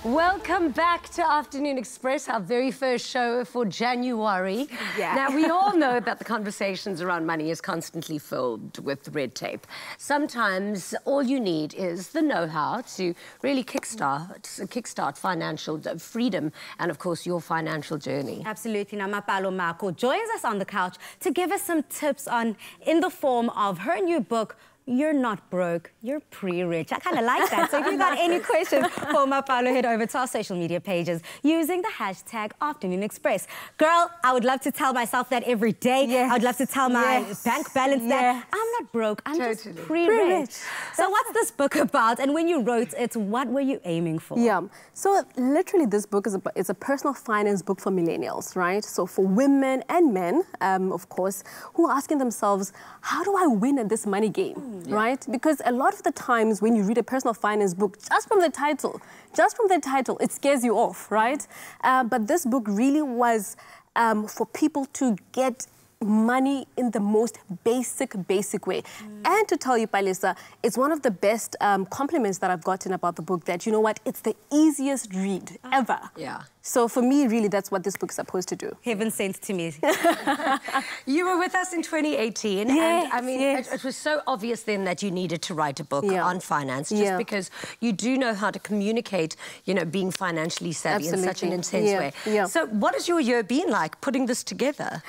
Welcome back to Afternoon Express, our very first show for January. Yeah. Now, we all know that the conversations around money is constantly filled with red tape. Sometimes all you need is the know-how to really kickstart financial freedom and, of course, your financial journey. Absolutely. Now, Mapalo Mako joins us on the couch to give us some tips in the form of her new book, You're Not Broke, You're Pre-Rich. I kind of like that. So if you've got any questions for Mapalo, head over to our social media pages using the hashtag Afternoon Express. Girl, I would love to tell myself that every day. Yes. I would love to tell my bank balance that I'm not broke, I'm just pre-rich. So what's this book about? And when you wrote it, what were you aiming for? Yeah, so literally this book is it's a personal finance book for millennials, right? So for women and men, of course, who are asking themselves, how do I win at this money game? Right? Because a lot of the times when you read a personal finance book, just from the title, it scares you off, right? But this book really was for people to get money in the most basic way. And to tell you, Palisa, it's one of the best compliments that I've gotten about the book, that, you know what, it's the easiest read ever. Yeah. So for me, really, that's what this book's supposed to do. Heaven sent to me. You were with us in 2018, yes, and I mean, it was so obvious then that you needed to write a book on finance, just because you do know how to communicate, you know, being financially savvy in such an intense way. So what has your year been like, putting this together?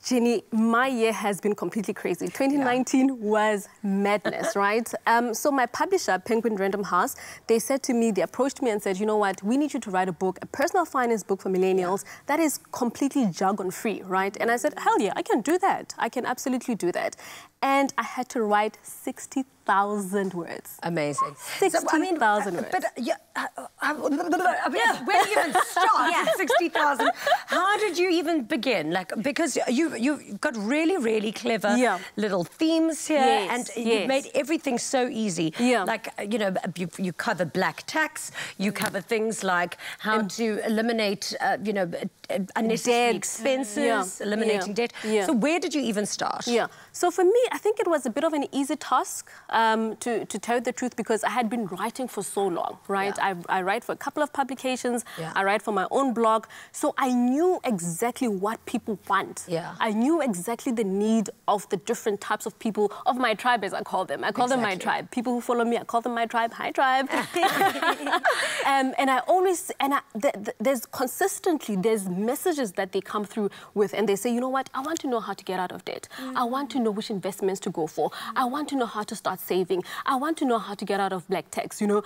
Jenny, my year has been completely crazy. 2019 was madness, right? So my publisher, Penguin Random House, they approached me and said, you know what, we need you to write a book, a personal finance book for millennials that is completely jargon-free, right? And I said, hell yeah, I can do that. I can absolutely do that. And I had to write 60,000 words. Amazing. 60,000 words. But where do you even start? 60,000. How did you even begin? Like, because you've got really clever little themes here, and you've made everything so easy. Like, you know, you cover black tax, you cover things like how to eliminate, you know, unnecessary expenses, eliminating debt. So where did you even start? So for me, I think it was a bit of an easy task, to tell the truth, because I had been writing for so long, right? I write for a couple of publications, I write for my own blog, so I knew exactly what people want. I knew exactly the need of the different types of people, of my tribe, as I call them. I call them my tribe. People who follow me, I call them my tribe. Hi, tribe. And I always, there's messages that they come through with, and they say, you know what, I want to know how to get out of debt. I want to know which investments to go for. I want to know how to start saving. I want to know how to get out of black tax, you know.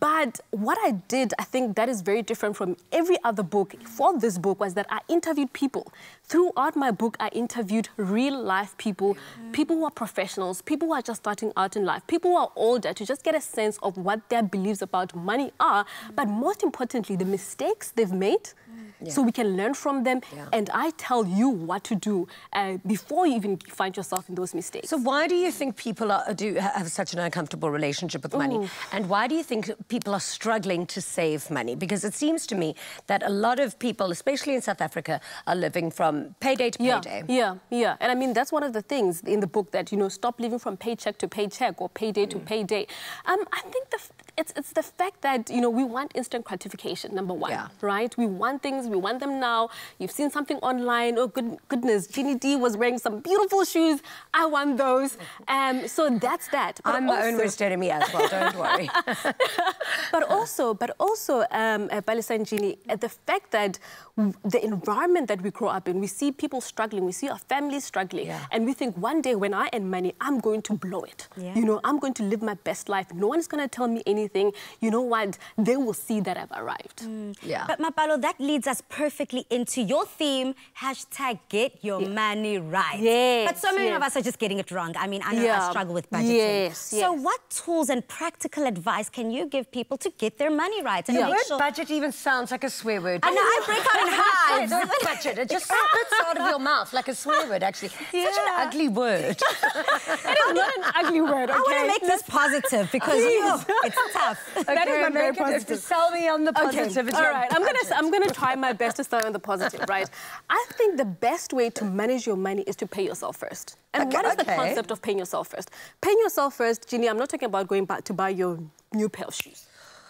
But what I did, I think that is very different from every other book for this book, was that I interviewed people. Throughout my book, I interviewed real-life people, people who are professionals, people who are just starting out in life, people who are older, to just get a sense of what their beliefs about money are, but most importantly, the mistakes they've made, so we can learn from them, and I tell you what to do before you even find yourself in those mistakes. So why do you think people have such an uncomfortable relationship with money? And why do you think people are struggling to save money? Because it seems to me that a lot of people, especially in South Africa, are living from payday to payday. And I mean, that's one of the things in the book, that, you know, stop living from paycheck to paycheck or payday to payday. I think it's the fact that, you know, we want instant gratification, number one, right? We want things, we want them now. You've seen something online, oh goodness, Ginny D was wearing some beautiful shoes, I want those. So that's that. But I'm my own worst enemy as well, don't worry. But also, Palisa and Ginny, the fact that the environment that we grow up in, we see people struggling, we see our families struggling, and we think one day when I earn money, I'm going to blow it. You know, I'm going to live my best life. No one's going to tell me anything. You know what? They will see that I've arrived. But Mapalo, that leads us perfectly into your theme, hashtag get your money right. But so many of us are just getting it wrong. I mean, I know I struggle with budgeting. So what tools and practical advice can you give people to get their money right? The word budget even sounds like a swear word. I know, I break out in hives. Budget, it just spits out of your mouth like a swear word, actually. Such an ugly word. It is not an ugly word, okay? I want to make this positive, because it's tough. That is not very positive. Sell me on the positivity. All right, I'm gonna try my best to start on the positive, right? I think the best way to manage your money is to pay yourself first. And what is the concept of paying yourself first? Paying yourself first, Ginny, I'm not talking about going back to buy your new pair of shoes.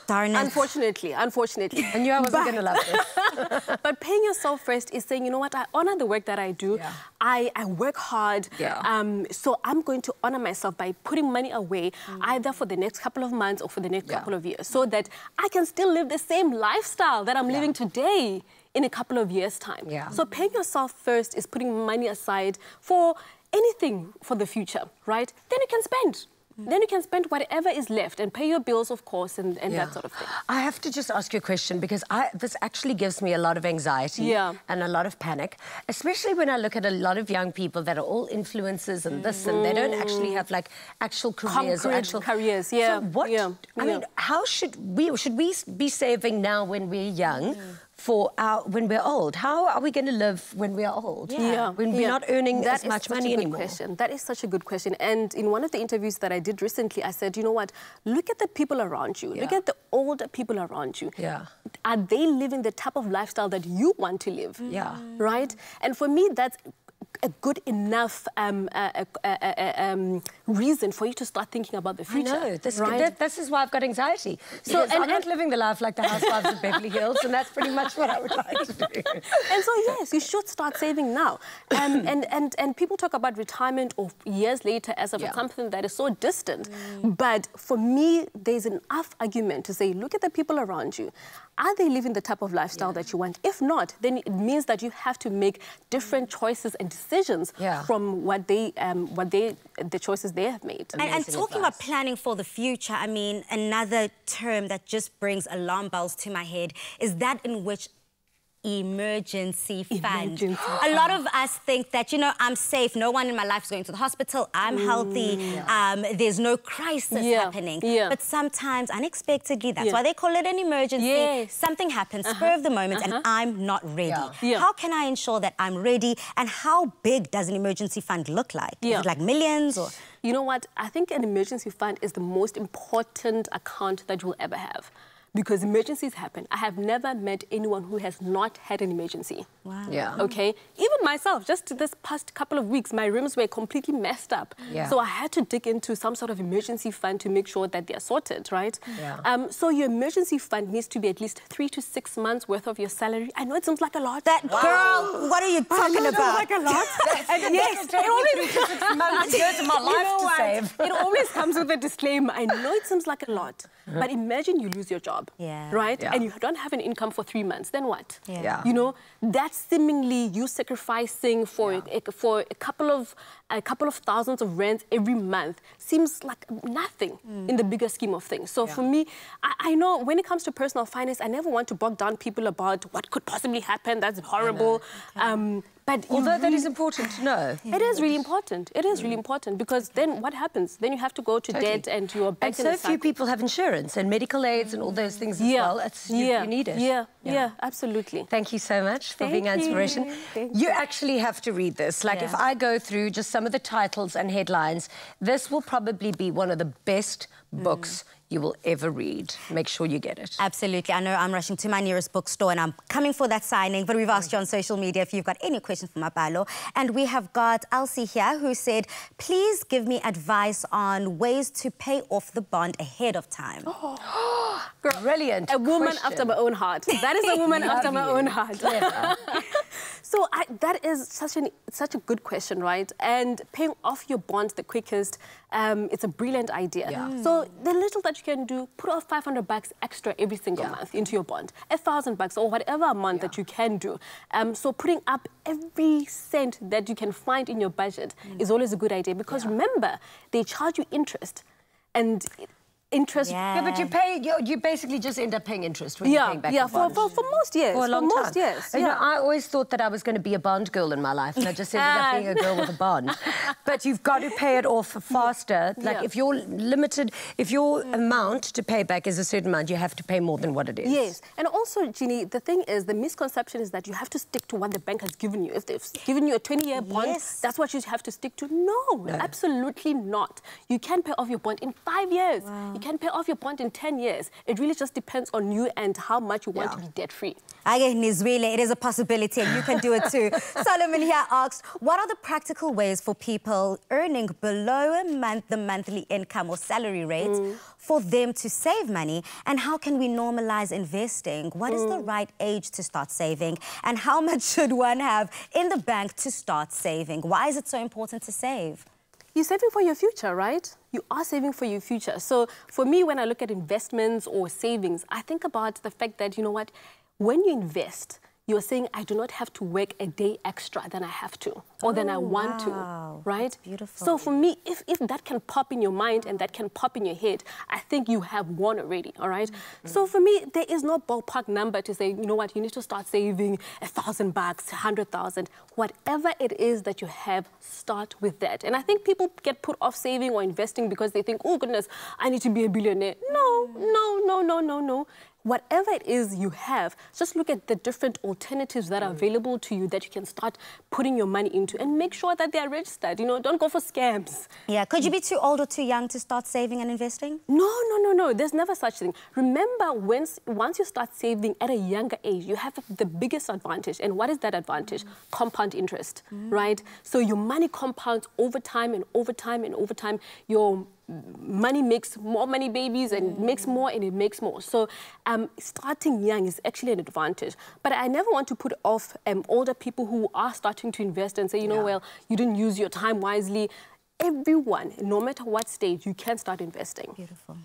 Darn it. Unfortunately. I knew I wasn't going to love this. But paying yourself first is saying, you know what, I honor the work that I do. Yeah. I work hard. Yeah. So I'm going to honor myself by putting money away, either for the next couple of months or for the next couple of years, so that I can still live the same lifestyle that I'm living today in a couple of years' time. Yeah. So paying yourself first is putting money aside for anything for the future, right? Then you can spend. Then you can spend whatever is left and pay your bills, of course, and that sort of thing. I have to just ask you a question, because this actually gives me a lot of anxiety and a lot of panic, especially when I look at a lot of young people that are all influencers and this, and they don't actually have, like, actual careers or actual careers. So what, I mean, how should we be saving now when we're young for when we're old? How are we going to live when we are old? When we're not earning as much money anymore? That is such a good question. And in one of the interviews that I did recently, I said, you know what, look at the people around you. Look at the older people around you. Are they living the type of lifestyle that you want to live? Right? And for me, that's a good enough reason for you to start thinking about the future. I know. This is why I've got anxiety. So I'm not living the life like the housewives of Beverly Hills, and that's pretty much what I would like to do. And so, yes, you should start saving now. And people talk about retirement or years later as if it's something that is so distant. But for me, there's enough argument to say, look at the people around you. Are they living the type of lifestyle that you want? If not, then it means that you have to make different choices and decisions from the choices they have made. And talking about planning for the future, I mean, another term that just brings alarm bells to my head is that in which emergency fund. A lot of us think that, you know, I'm safe. No one in my life is going to the hospital. I'm healthy. There's no crisis happening. But sometimes, unexpectedly, that's why they call it an emergency. Something happens, spur of the moment, and I'm not ready. How can I ensure that I'm ready? And how big does an emergency fund look like? Is it like millions or...? You know what? I think an emergency fund is the most important account that you'll ever have. Because emergencies happen. I have never met anyone who has not had an emergency. Wow. Okay? Even myself, just this past couple of weeks, my rooms were completely messed up. So I had to dig into some sort of emergency fund to make sure that they're sorted, right? So your emergency fund needs to be at least 3 to 6 months worth of your salary. I know it sounds like a lot. Girl, what are you talking about? Like a lot. Yes, it always 3 to 6 months years of my life to save. It always comes with a disclaimer. I know it seems like a lot, but imagine you lose your job. Right? And you don't have an income for 3 months, then what? You know, that's seemingly you sacrificing for a couple of thousands of rands every month seems like nothing in the bigger scheme of things. So for me, I know when it comes to personal finance, I never want to bog down people about what could possibly happen. That's horrible. But although that is important to know. It is really important. It is really important, because then what happens? Then you have to go to debt and you're back in the cycle. And so few people have insurance and medical aids and all those things as well. You need it. Yeah, absolutely. Thank you so much for being an inspiration. You actually have to read this. Like, if I go through just some of the titles and headlines, this will probably be one of the best books you will ever read. Make sure you get it. Absolutely. I know I'm rushing to my nearest bookstore and I'm coming for that signing, but we've asked you on social media if you've got any questions for Mabalo. And we have got Elsie here who said, please give me advice on ways to pay off the bond ahead of time. Brilliant. A woman after my own heart. That is a woman after my own heart. So that is such a good question, right? And paying off your bond the quickest, it's a brilliant idea. So the little that you can do, put off $500 extra every single month into your bond, $1,000 or whatever amount that you can do. So putting up every cent that you can find in your budget is always a good idea, because remember, they charge you interest. And interest. Yeah, but you basically just end up paying interest when you're paying back the bond. For most years. For a long time. Years. You know, I always thought that I was going to be a bond girl in my life, and I just ended up being a girl with a bond. But you've got to pay it off faster. Like, if you're limited, if your amount to pay back is a certain amount, you have to pay more than what it is. Yes. And also, Jeannie, the thing is, the misconception is that you have to stick to what the bank has given you. If they've given you a 20-year bond, that's what you have to stick to. No, absolutely not. You can pay off your bond in 5 years. You can pay off your bond in 10 years. It really just depends on you and how much you want to be debt-free. It is a possibility, and you can do it too. Solomon here asks, what are the practical ways for people earning below the monthly income or salary rate for them to save money? And how can we normalize investing? What is the right age to start saving? And how much should one have in the bank to start saving? Why is it so important to save? You're saving for your future, right? You are saving for your future. So for me, when I look at investments or savings, I think about the fact that, you know what, when you invest, you're saying, I do not have to work a day extra than I have to, or than I want to, right? That's beautiful. So for me, if that can pop in your mind and that can pop in your head, I think you have won already, all right? So for me, there is no ballpark number to say, you know what, you need to start saving $1,000, 100,000. Whatever it is that you have, start with that. And I think people get put off saving or investing because they think, oh goodness, I need to be a billionaire. No, no, no, no, no, no. Whatever it is you have, just look at the different alternatives that are available to you that you can start putting your money into, and make sure that they are registered. You know, don't go for scams. Yeah, could you be too old or too young to start saving and investing? No, no, no, no. There's never such thing. Remember, once you start saving at a younger age, you have the biggest advantage. And what is that advantage? Compound interest, right? So your money compounds over time and over time and over time. Your money makes more money babies, and makes more and it makes more. So starting young is actually an advantage. But I never want to put off older people who are starting to invest and say, you know, well, you didn't use your time wisely. Everyone, no matter what stage, you can start investing. Beautiful.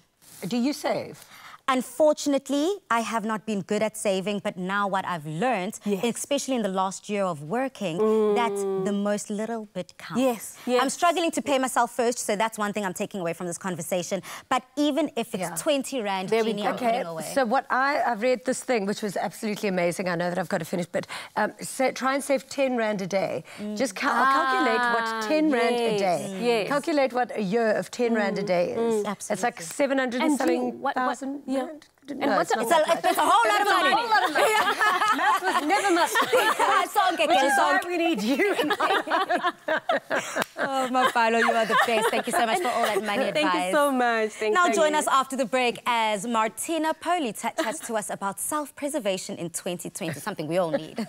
Do you save? Unfortunately, I have not been good at saving, but now what I've learned, especially in the last year of working, that the most little bit counts. Yes, yes. I'm struggling to pay myself first, so that's one thing I'm taking away from this conversation. But even if it's 20 Rand, Jeannie, I'm putting away. So what I've read this thing, which was absolutely amazing. I know that I've got to finish, but try and save 10 Rand a day. Just calculate what 10 Rand a day. Yes. Calculate what a year of 10 Rand a day is. Absolutely. It's like 700 and something thousand. Yeah. No, and it's a whole lot of money. Math was never must. Which is why we need you. Oh, Mafalo, you are the best. Thank you so much for all that money advice. Thank you so much. Now join us after the break as Martina Poli chats to us about self-preservation in 2020, something we all need.